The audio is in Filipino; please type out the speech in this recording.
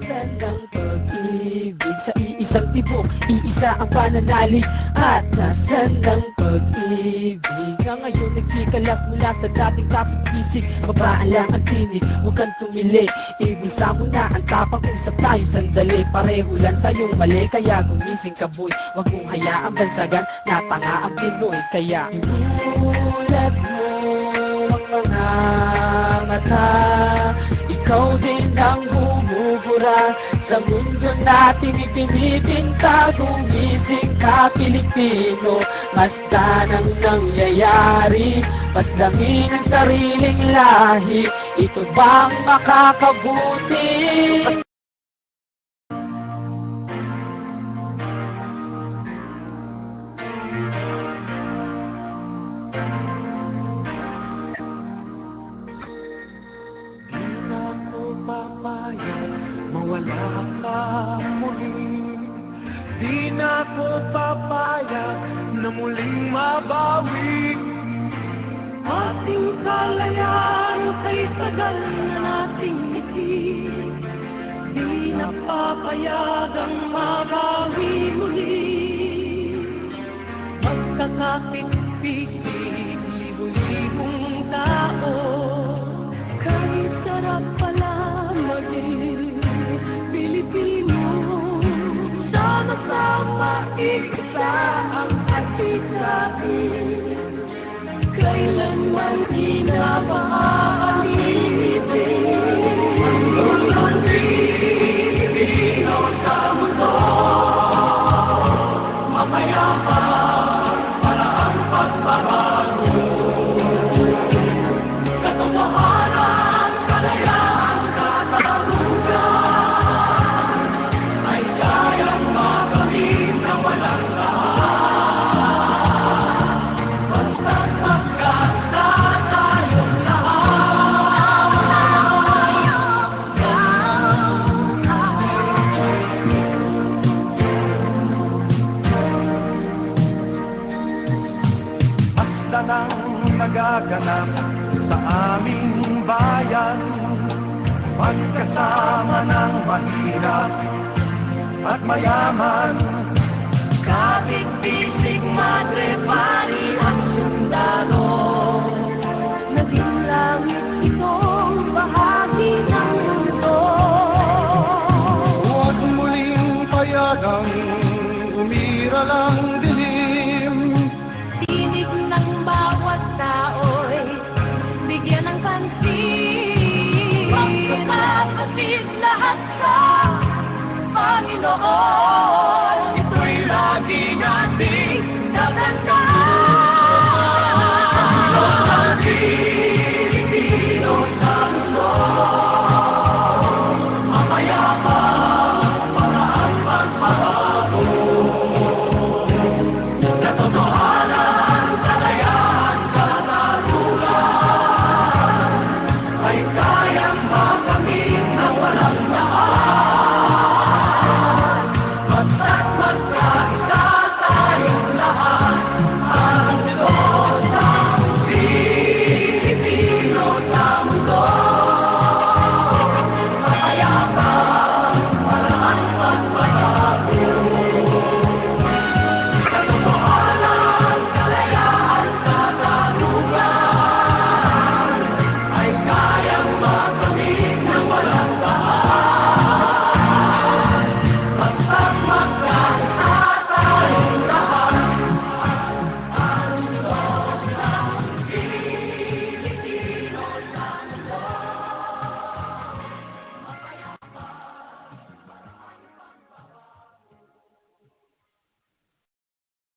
Tandang pag-ibig sa iisang tibok, iisa ang pananalig. At nasan ang pag-ibig na ngayon nagkikalap mula sa dating tapik-isip. Babaan lang ang tinig, huwag kang tumili. Ibulsa mo na ang tapang, usap tayo sandali. Pareho lang tayong mali, kaya gumising ka boy. Huwag mong hayaang bansagan, natanga ang Pinoy. Kaya imulat mo ang mga mata, ikaw din ang bumubura sa mundo natin ipinipinta. Gumising ka Pilipino, basta nang nangyayari, paslamin ang sariling lahi. Ito bang makakabuti? Mawala ka muli. Di na ko papayag na muling mabawi ating kalayaan kay tagal na nating ngiti. Di na papayagang mabawi muli. Magkakapit-pitit, libo-libong tao, kahit sarap pala maging Pilipino. Sama-sama isa ang ating kailanman di na maaalitin. Ang Pilipino sa mundo, mapayapa para ang pagbabago. Katotohanan, kalayaan, katarungan ay kayang makamit na walang lahat. Basta't magkanta tayong basta nang nagaganap sa aming bayan, magkasama ng mahirap at mayaman. Kapit-bisig, madre, pari ang sundalo, naging langit itong bahagi ng mundo. Huwag muling payagang umiral ang dilim. Tinig ng bawat tao'y bigyan ng pansin. Magkakapatid lahat sa Panginoon, ito'y lagi nating tatandaan.